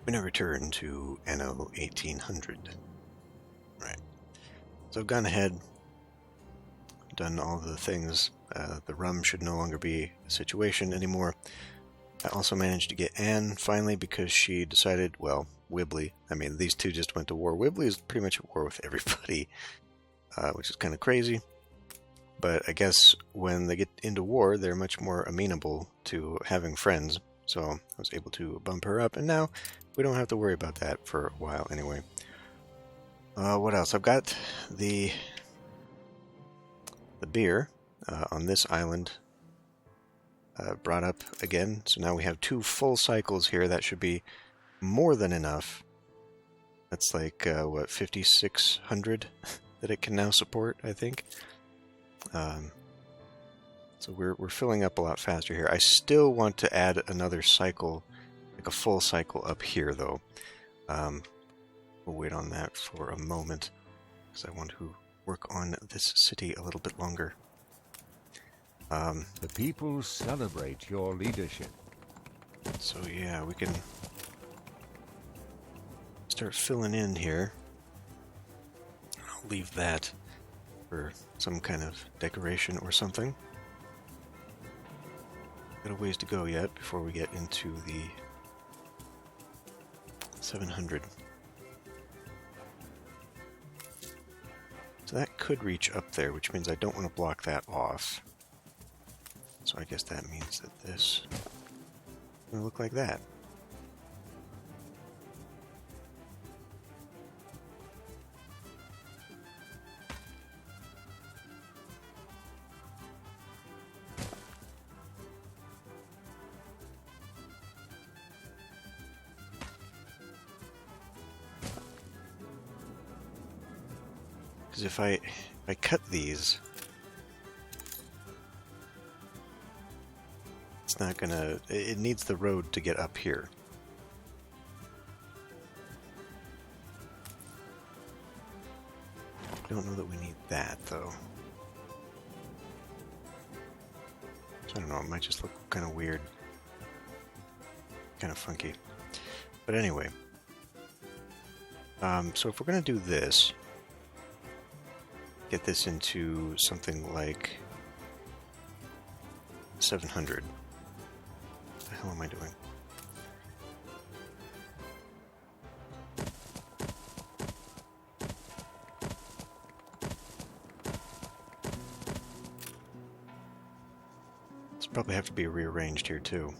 We now return to Anno 1800. Right. So I've gone ahead, done all the things. The rum should no longer be a situation anymore. I also managed to get Anne finally because she decided, well, Wibbly. I mean, these two just went to war. Wibbly is pretty much at war with everybody, which is kind of crazy. But I guess when they get into war, they're much more amenable to having friends. So I was able to bump her up, and now we don't have to worry about that for a while anyway. What else? I've got the beer on this island brought up again. So now we have 2 full cycles here. That should be more than enough. That's like, what, 5,600 that it can now support, I think. So we're filling up a lot faster here. I still want to add another cycle, like a full cycle up here, though. We'll wait on that for a moment, because I want to work on this city a little bit longer. The people celebrate your leadership. So yeah, we can start filling in here. I'll leave that for some kind of decoration or something. Got a ways to go yet before we get into the 700. So that could reach up there, which means I don't want to block that off. So I guess that means that this will look like that. Because if I cut these, it's not gonna. It needs the road to get up here. I don't know that we need that though. So I don't know. It might just look kind of weird, kind of funky. But anyway, so if we're gonna do this. Get this into something like 700. What the hell am I doing? This probably have to be rearranged here too.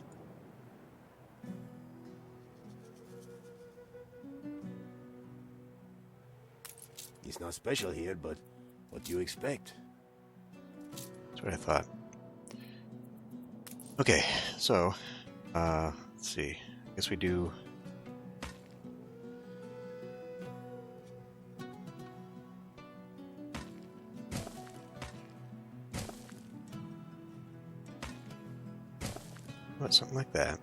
He's not special here, but what do you expect? That's what I thought. Okay, so, let's see. I guess we do... What, something like that.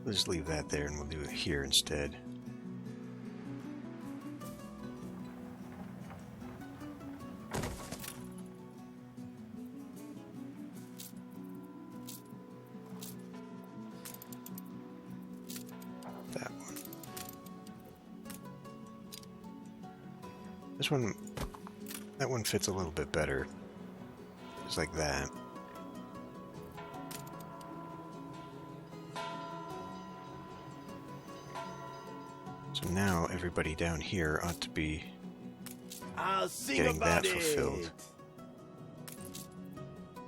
We'll just leave that there and we'll do it here instead. That one. This one, that one fits a little bit better. Just like that. So now everybody down here ought to be getting that fulfilled.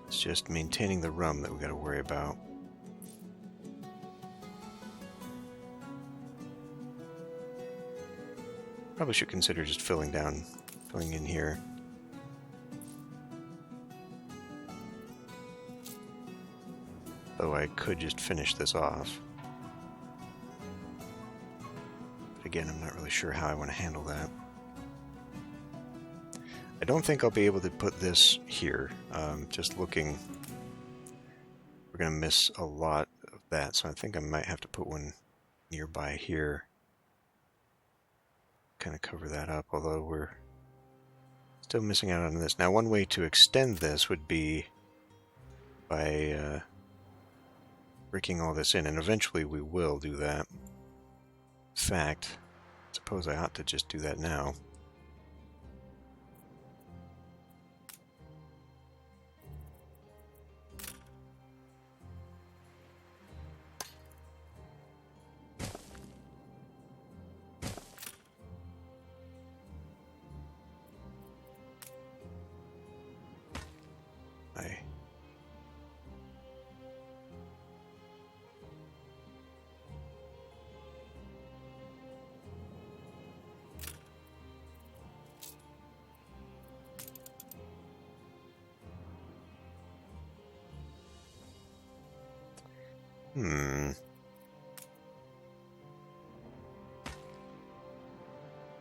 It's just maintaining the rum that we got to worry about. Probably should consider just filling in here. Though I could just finish this off. Again, I'm not really sure how I want to handle that. I don't think I'll be able to put this here. Just looking, we're going to miss a lot of that, so I think I might have to put one nearby here. Kind of cover that up, although we're still missing out on this. Now, one way to extend this would be by breaking all this in, and eventually we will do that. In fact, I suppose I ought to just do that now.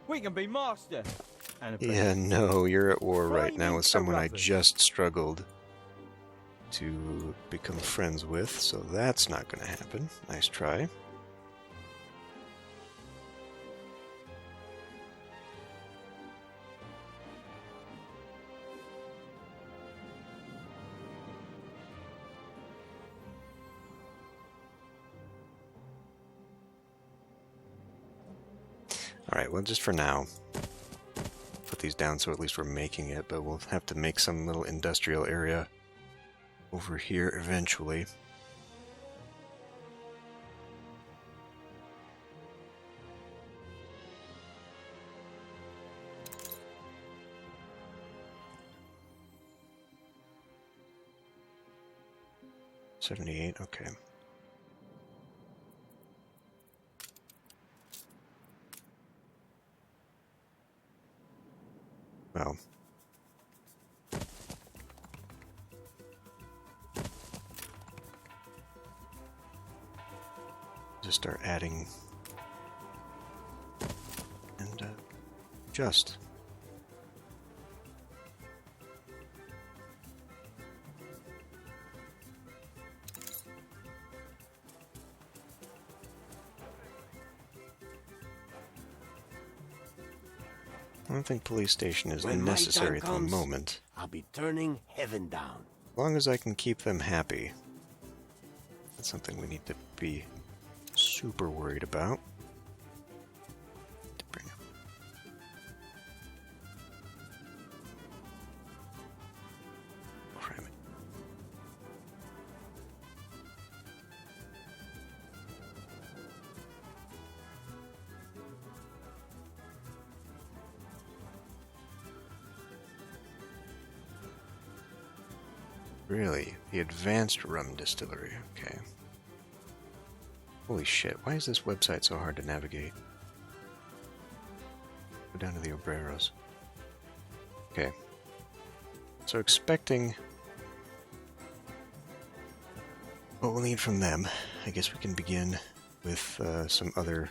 We can be master. Yeah, no, you're at war right now with someone I interrupters. just struggled to become friends with, so that's not going to happen. Nice try. Alright, well, just for now, put these down so at least we're making it, but we'll have to make some little industrial area over here eventually. $78, okay. Well, just start adding and just. I don't think police station is When my necessary time at the comes, moment. I'll be turning heaven down. As long as I can keep them happy. That's something we need to be super worried about. To bring up. Cram it. Really? The advanced rum distillery. Okay. Holy shit, why is this website so hard to navigate? Go down to the Obreros. Okay. So expecting what we'll need from them. I guess we can begin with some other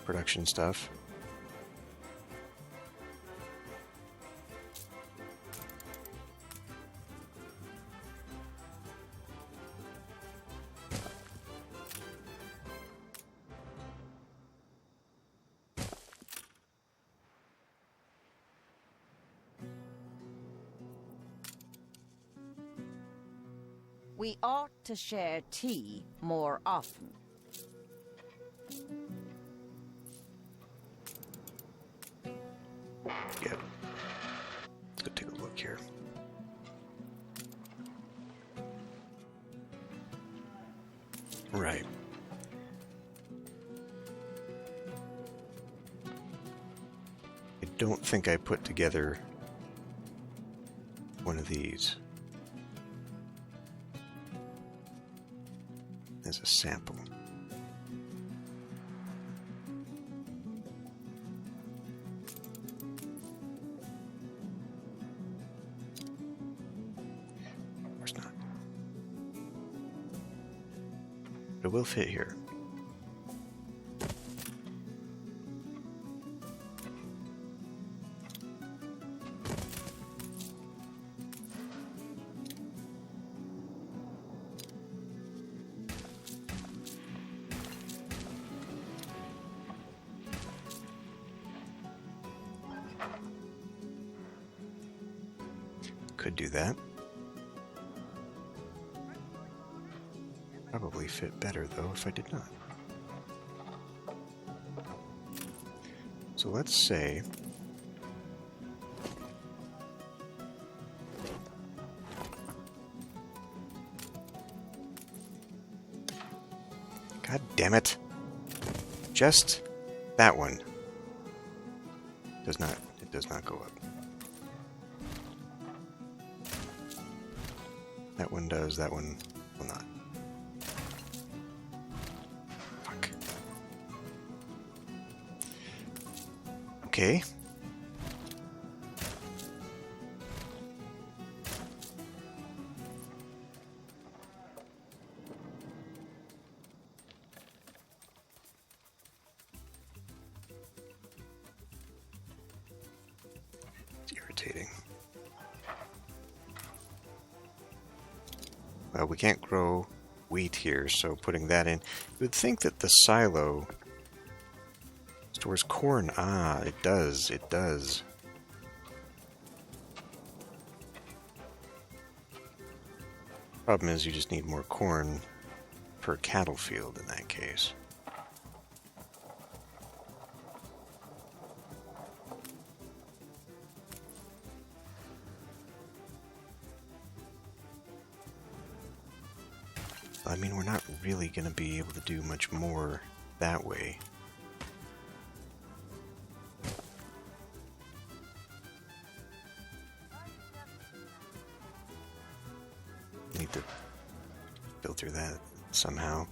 production stuff. We ought to share tea more often. Yep. Let's go take a look here. Right. I don't think I put together one of these as a sample. Of course not. But it will fit here. Could do that. Probably fit better, though, if I did not. So let's say... God damn it. Just that one. It does not go up. That one does, that one will not. Fuck. Okay. It's irritating. Well, we can't grow wheat here, so putting that in... You would think that the silo stores corn. Ah, it does. It does. Problem is, you just need more corn per cattle field in that case. I mean, we're not really going to be able to do much more that way. Need to filter that somehow.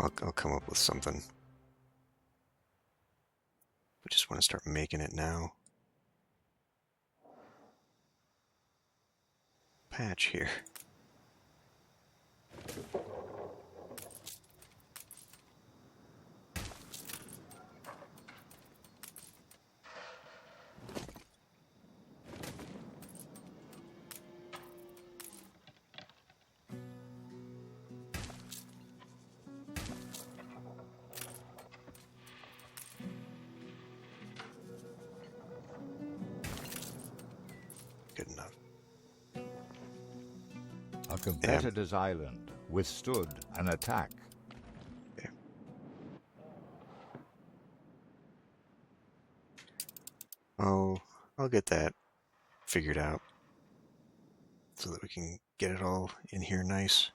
I'll come up with something. I just want to start making it now. Patch here. Good enough. A competitor's island withstood an attack. Okay. Oh, I'll get that figured out so that we can get it all in here nice.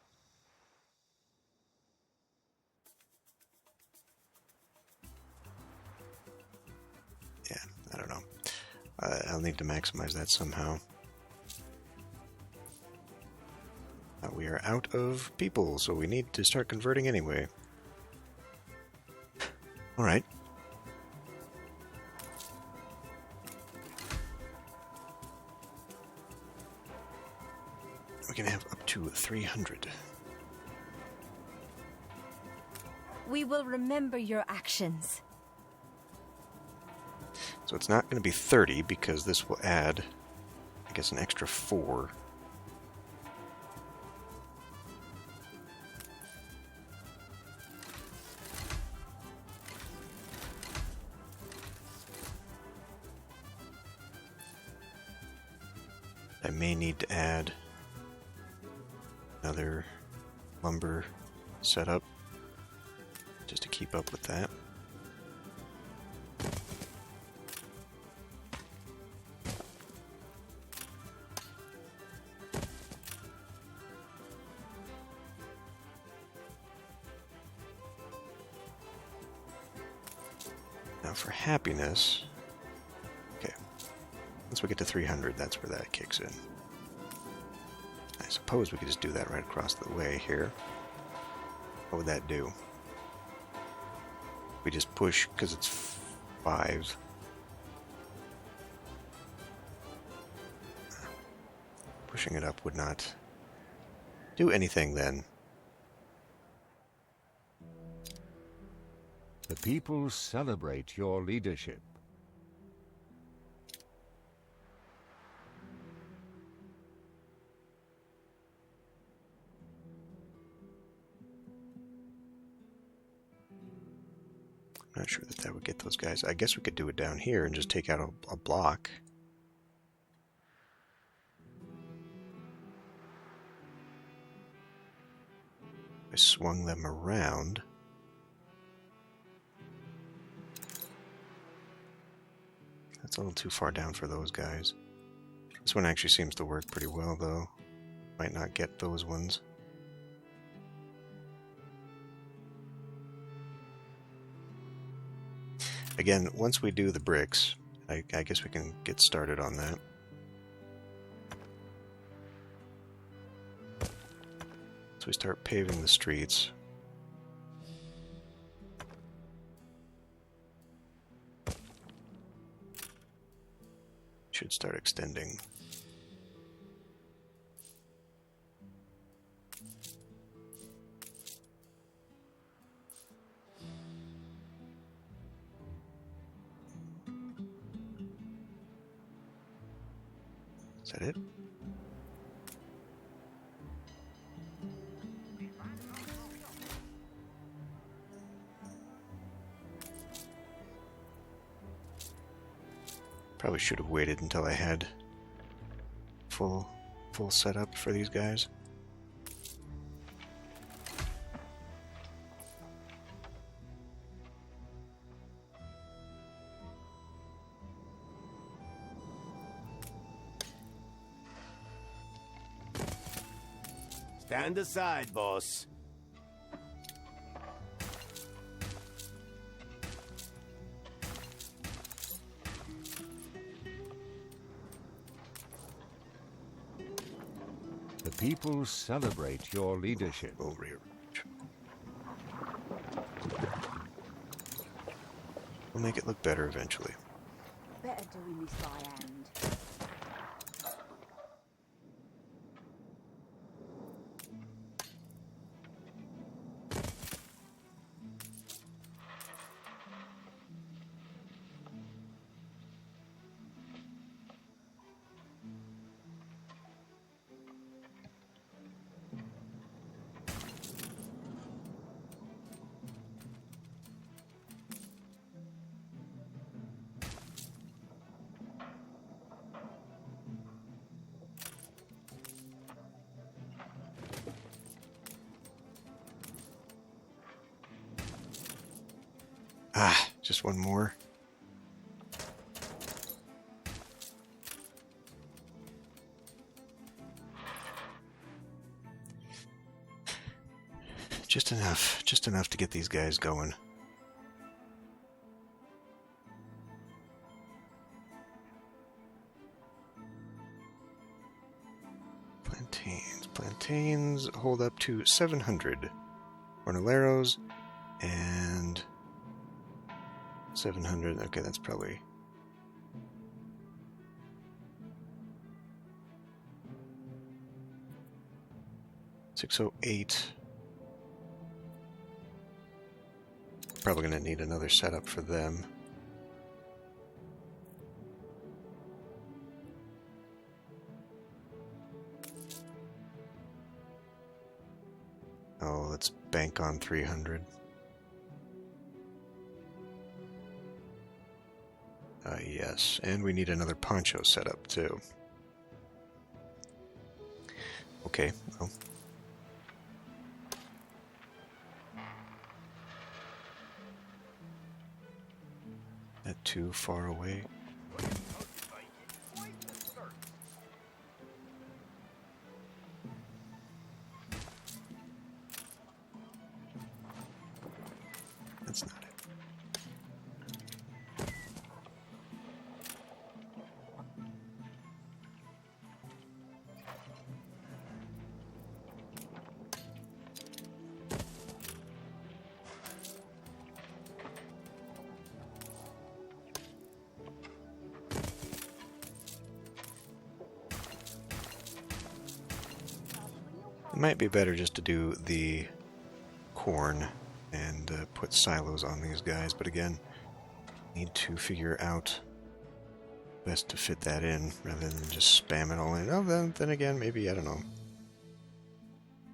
Yeah, I don't know. I'll need to maximize that somehow. We are out of people, so we need to start converting anyway. Alright. We can have up to 300. We will remember your actions. So it's not going to be 30 because this will add, I guess, an extra 4. I may need to add another lumber setup just to keep up with that. Now for happiness, okay, once we get to 300, that's where that kicks in. I suppose we could just do that right across the way here. What would that do? We just push because it's 5. Pushing it up would not do anything then. The people celebrate your leadership. I'm not sure that that would get those guys. I guess we could do it down here and just take out a block. I swung them around. That's a little too far down for those guys. This one actually seems to work pretty well, though. Might not get those ones. Again, once we do the bricks, I guess we can get started on that. So we start paving the streets. Should start extending. Is that it? Probably should have waited until I had full setup for these guys. Stand aside, boss. The people celebrate your leadership. Over here. We'll make it look better eventually. Better doing this by hand. Ah, just one more. Just enough to get these guys going. Plantains hold up to 700. Ornilleros and 700. Okay, that's probably... $608. Probably going to need another setup for them. Oh, let's bank on 300. Yes, and we need another poncho setup too. Okay, well. Not too far away. That's not it. might be better just to do the corn and put silos on these guys, but again, need to figure out best to fit that in rather than just spam it all in. Oh, then again, maybe, I don't know.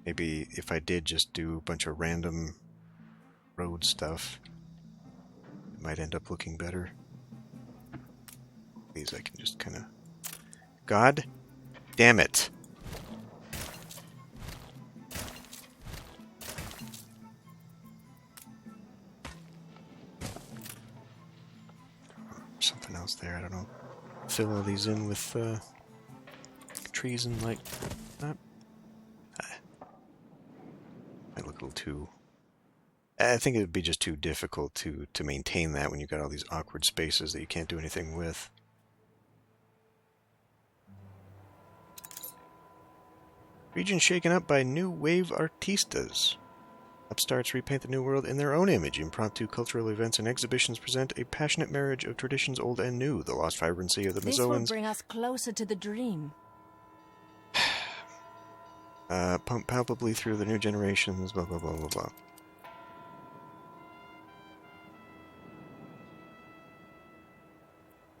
Maybe if I did just do a bunch of random road stuff, it might end up looking better. These I can just kind of... God damn it! Something else there, I don't know. Fill all these in with trees and like that. Might look a little too... I think it would be just too difficult to maintain that when you've got all these awkward spaces that you can't do anything with. Region shaken up by new wave artistas. Upstarts repaint the new world in their own image. Impromptu cultural events and exhibitions present a passionate marriage of traditions old and new. The lost vibrancy of the This Mazoans. will bring us closer to the dream. Pump palpably through the new generations, blah, blah, blah, blah, blah.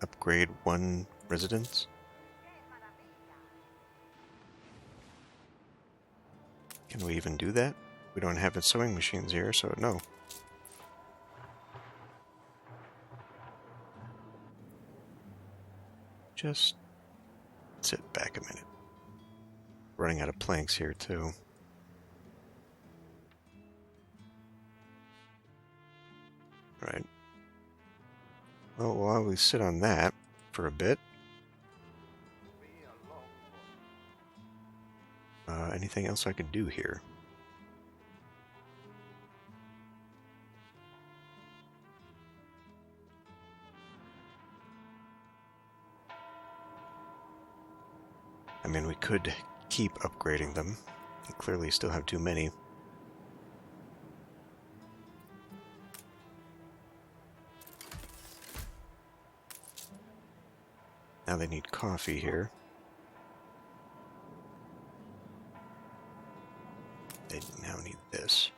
Upgrade one residence. Can we even do that? We don't have sewing machines here, so no. Just sit back a minute. Running out of planks here, too. Right. Well, while we sit on that for a bit. Anything else I could do here? I mean, we could keep upgrading them. We clearly still have too many. Now they need coffee here. They now need this.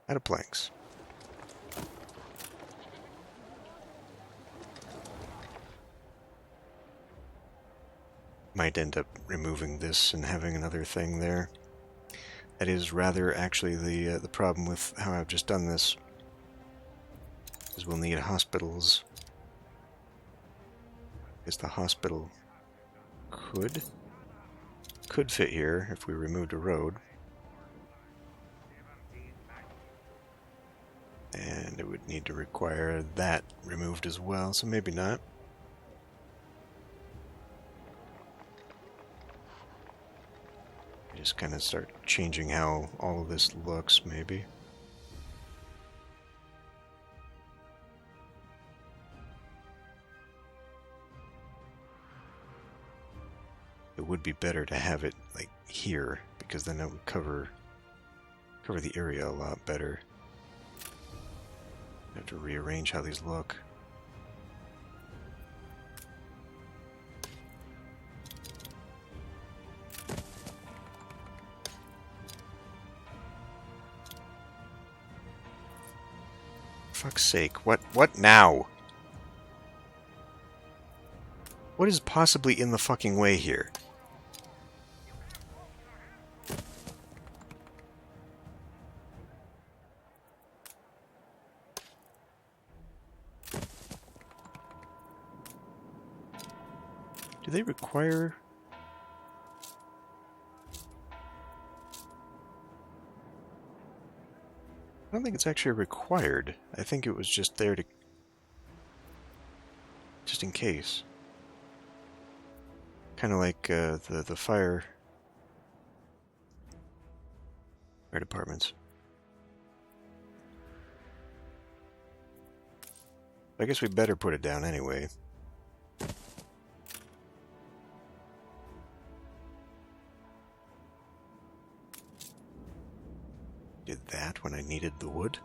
Out of planks. Might end up removing this and having another thing there. That is rather actually the problem with how I've just done this. Is we'll need hospitals. Because the hospital could fit here if we removed a road. And it would need to require that removed as well, so maybe not. Just kind of start changing how all of this looks, maybe. It would be better to have it like here, because then it would cover the area a lot better. I have to rearrange how these look. Fuck's sake, what now? What is possibly in the fucking way here? Do they require... I don't think it's actually required. I think it was just there to... just in case. Kind of like the fire departments. I guess we better put it down anyway. Did that when I needed the wood?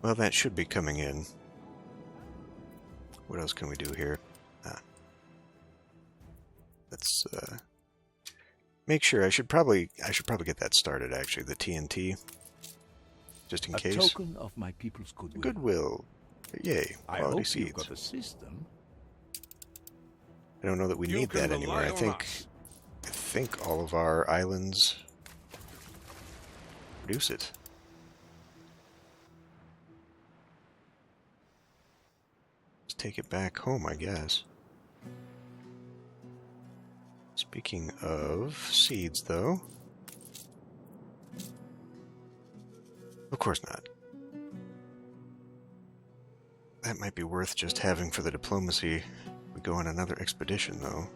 Well, that should be coming in. What else can we do here? Let's make sure. I should probably get that started. Actually, the TNT, just in case. A token of my people's goodwill. Goodwill. Yay! I Quality hope seeds. you've got a system. I don't know that we need that anymore. I think all of our islands produce it. Let's take it back home, I guess. Speaking of seeds, though. Of course not. That might be worth just having for the diplomacy. We go on another expedition, though.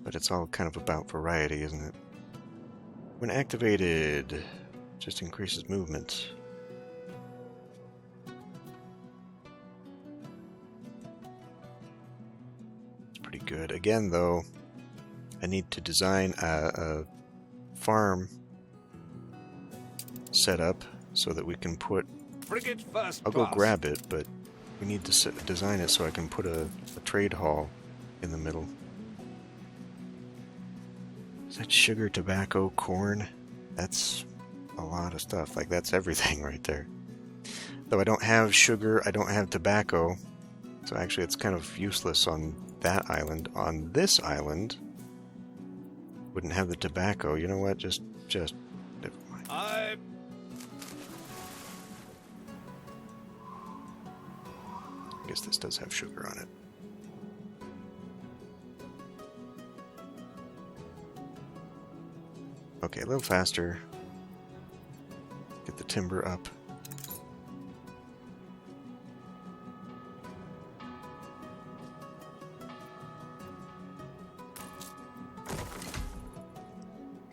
But it's all kind of about variety, isn't it? When activated, just increases movement. It's pretty good. Again, though, I need to design a farm setup so that we can put... Frigate first I'll go class. grab it, but we need to design it so I can put a trade hall in the middle. Is that sugar, tobacco, corn? That's a lot of stuff. Like, that's everything right there. Though I don't have sugar, I don't have tobacco, so actually it's kind of useless on that island. On this island, wouldn't have the tobacco. You know what? Just never mind. I guess this does have sugar on it. Okay, a little faster. Get the timber up.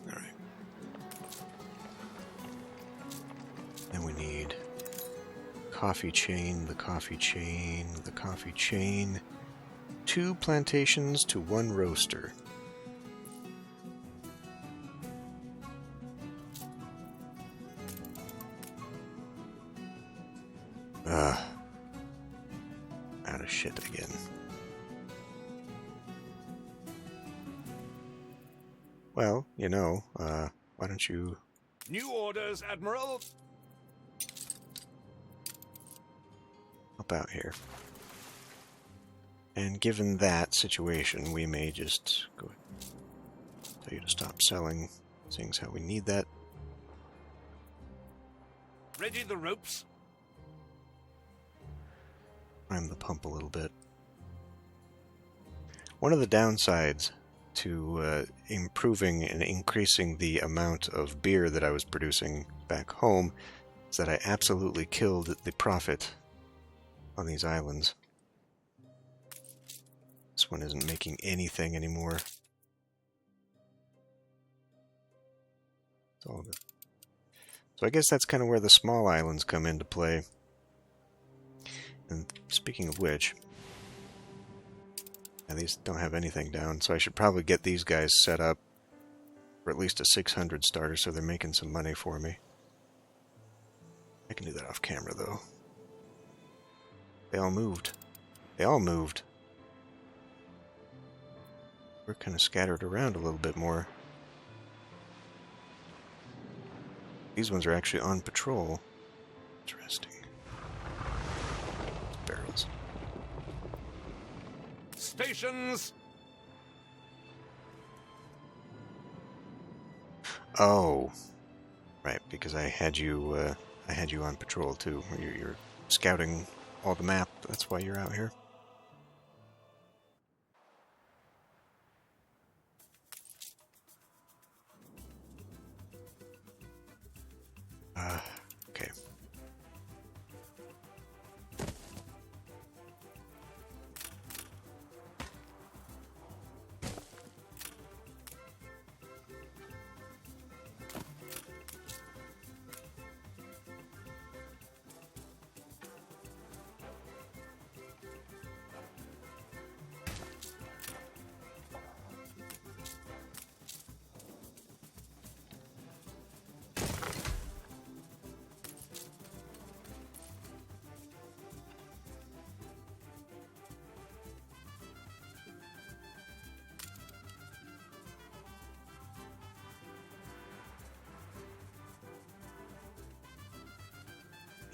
Alright. Then we need coffee chain, the coffee chain, the coffee chain. 2 plantations to 1 roaster. Out of shit again. Well, you know, why don't you... New orders, Admiral. help out here. And given that situation, we may just go tell you to stop selling, seeing as how we need that. Ready the ropes. Prime the pump a little bit. One of the downsides to improving and increasing the amount of beer that I was producing back home is that I absolutely killed the profit on these islands. This one isn't making anything anymore. It's all good. So I guess that's kind of where the small islands come into play. And speaking of which, these don't have anything down, so I should probably get these guys set up for at least a 600 starter so they're making some money for me. I can do that off camera, though. They all moved. They all moved. We're kind of scattered around a little bit more. These ones are actually on patrol. Interesting. Barrels. Stations. Oh, right. Because I had you on patrol too. You're scouting all the map. That's why you're out here. Okay.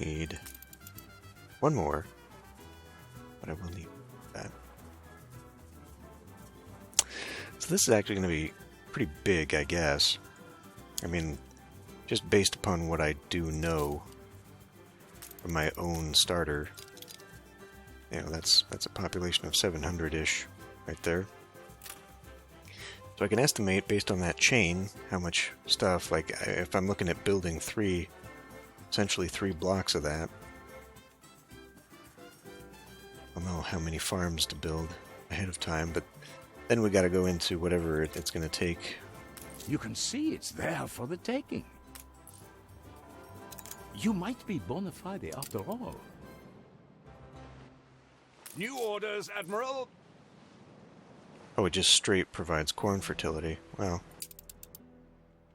need one more, but I will need that. So this is actually going to be pretty big, I guess. I mean, just based upon what I do know from my own starter, you know, that's a population of 700-ish right there. So I can estimate based on that chain how much stuff, like if I'm looking at building essentially three blocks of that, I'll know how many farms to build ahead of time, but then we got to go into whatever it's going to take. You can see it's there for the taking. You might be bona fide after all. New orders, Admiral. Oh, it just straight provides corn fertility. Wow.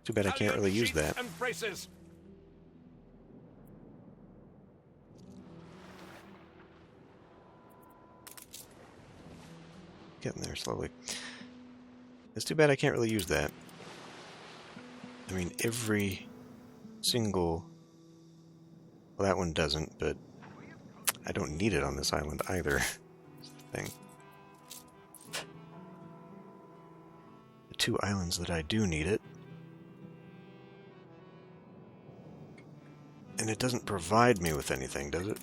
Too bad I can't really use Sheets that. And braces. Getting there slowly. It's too bad I can't really use that. I mean, every single... Well, that one doesn't, but I don't need it on this island either. That's the thing. The two islands that I do need it. And it doesn't provide me with anything, does it?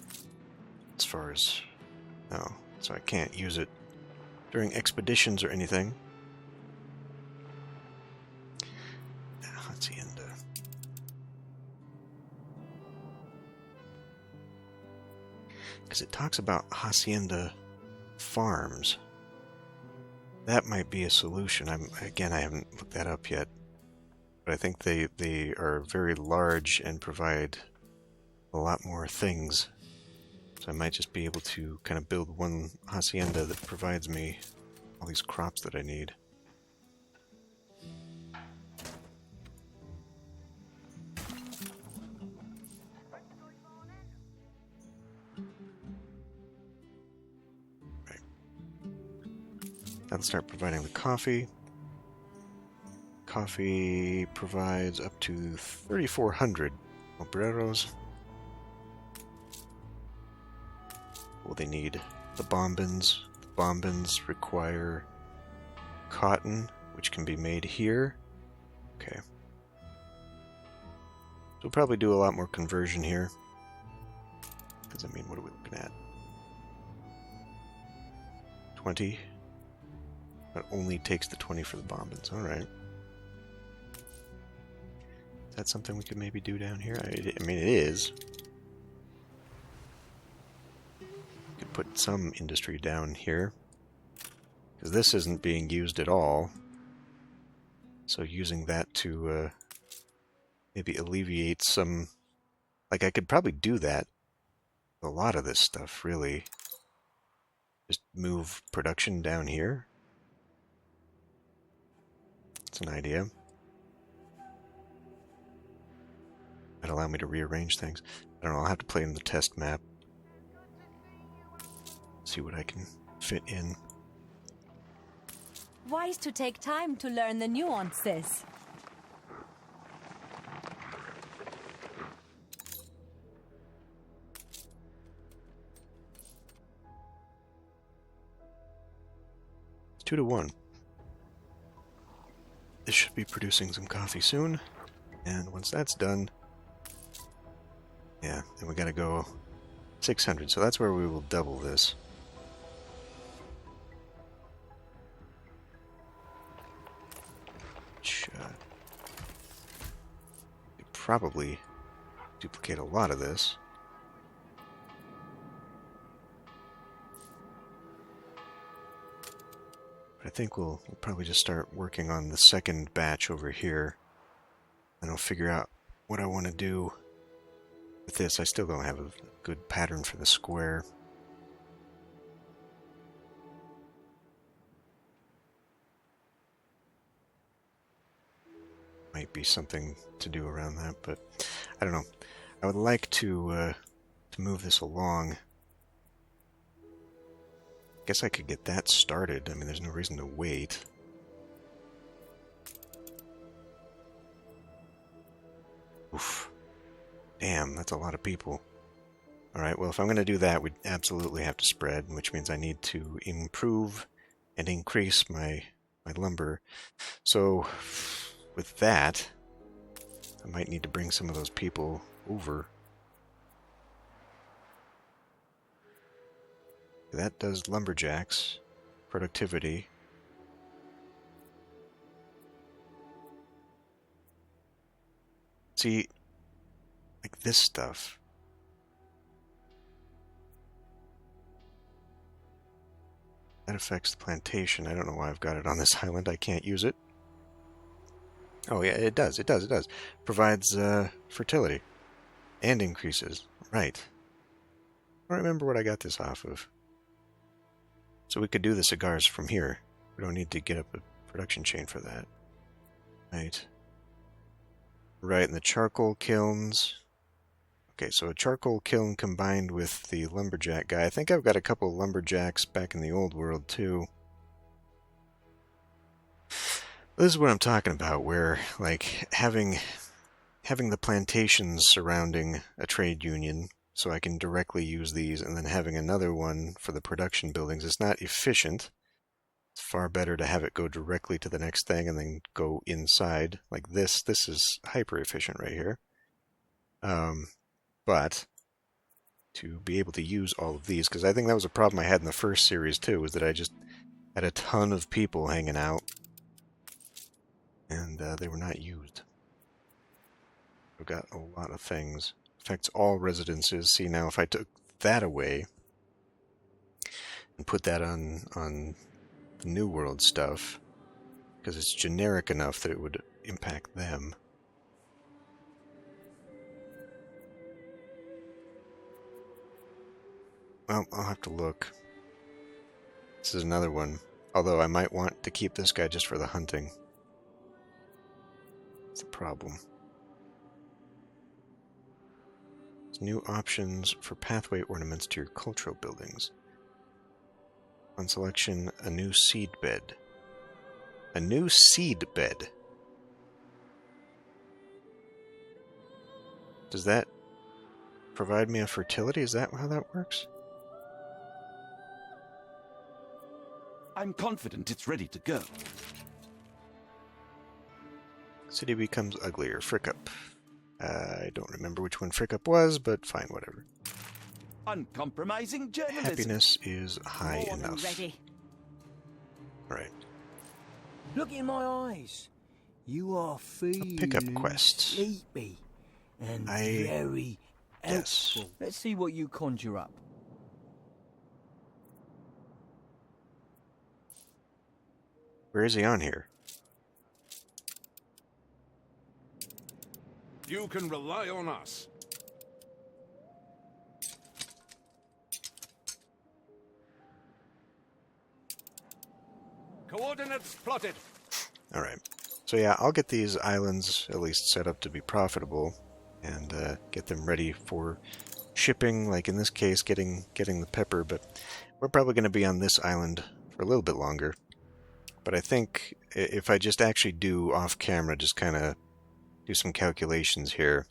As far as... No, so I can't use it during expeditions or anything. Let's see, because it talks about hacienda farms. That might be a solution. Again, I haven't looked that up yet, but I think they are very large and provide a lot more things. So I might just be able to kind of build one hacienda that provides me all these crops that I need. Right. That'll start providing the coffee. Coffee provides up to 3,400 obreros. Will they need the bombins? The bombins require cotton, which can be made here. Okay. So we'll probably do a lot more conversion here. Because, I mean, what are we looking at? 20? That only takes the 20 for the bombins. Alright. Is that something we could maybe do down here? I mean, it is. Could put some industry down here, because this isn't being used at all. So using that to maybe alleviate some... Like, I could probably do that with a lot of this stuff, really. Just move production down here. That's an idea. Might allow me to rearrange things. I don't know, I'll have to play in the test map. See what I can fit in. Wise to take time to learn the nuances. It's 2-1. This should be producing some coffee soon. And once that's done, yeah, then we gotta go 600. So that's where we will double this. Which, could probably duplicate a lot of this. But I think we'll probably just start working on the second batch over here. And I'll figure out what I want to do with this. I still don't have a good pattern for the square. Might be something to do around that, but I don't know. I would like to move this along. Guess I could get that started. I mean, there's no reason to wait. Oof. Damn, that's a lot of people. Alright, well, if I'm going to do that, we'd absolutely have to spread, which means I need to improve and increase my lumber. So, with that, I might need to bring some of those people over. That does lumberjacks, productivity. See, like this stuff. That affects the plantation. I don't know why I've got it on this island. I can't use it. Oh yeah, it does. It does. It does. Provides fertility and increases. Right. I don't remember what I got this off of. So we could do the cigars from here. We don't need to get up a production chain for that. Right. Right, and the charcoal kilns. Okay, so a charcoal kiln combined with the lumberjack guy. I think I've got a couple of lumberjacks back in the old world, too. This is what I'm talking about, where, like, having the plantations surrounding a trade union, so I can directly use these, and then having another one for the production buildings. It's not efficient. It's far better to have it go directly to the next thing and then go inside. Like this. This is hyper efficient right here. But to be able to use all of these, because I think that was a problem I had in the first series too, was that I just had a ton of people hanging out, and they were not used. I've got a lot of things. Affects all residences. See, now if I took that away and put that on the New World stuff, because it's generic enough that it would impact them. Well, I'll have to look. This is another one. Although I might want to keep this guy just for the hunting. That's the problem. There's new options for pathway ornaments to your cultural buildings. On selection, a new seed bed. A new seed bed. Does that provide me a fertility? Is that how that works? I'm confident it's ready to go. City becomes uglier. Frickup. I don't remember which one Frickup was, but fine, whatever. Uncompromising journalism. Happiness is high More than enough. ready. Alright. Look in my eyes. You are feeling pickup quest. sleepy and I very guess. helpful. Let's see what you conjure up. Where is he on here? You can rely on us. Coordinates plotted. Alright. So yeah, I'll get these islands at least set up to be profitable and get them ready for shipping, like in this case getting the pepper, but we're probably going to be on this island for a little bit longer. But I think if I just actually do off camera, just kind of do some calculations here,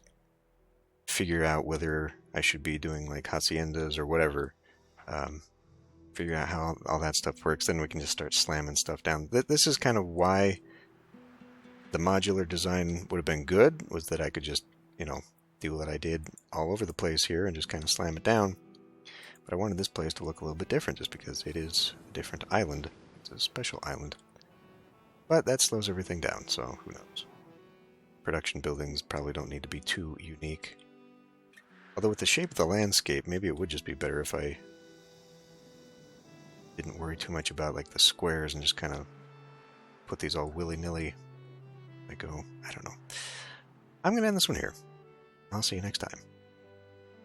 figure out whether I should be doing like haciendas or whatever, figure out how all that stuff works, then we can just start slamming stuff down. This is kind of why the modular design would have been good, was that I could just, you know, do what I did all over the place here and just kind of slam it down. But I wanted this place to look a little bit different just because it is a different island. It's a special island. But that slows everything down, so who knows. Production buildings probably don't need to be too unique. Although with the shape of the landscape, maybe it would just be better if I didn't worry too much about like the squares and just kind of put these all willy-nilly. I go, I don't know. I'm going to end this one here. I'll see you next time.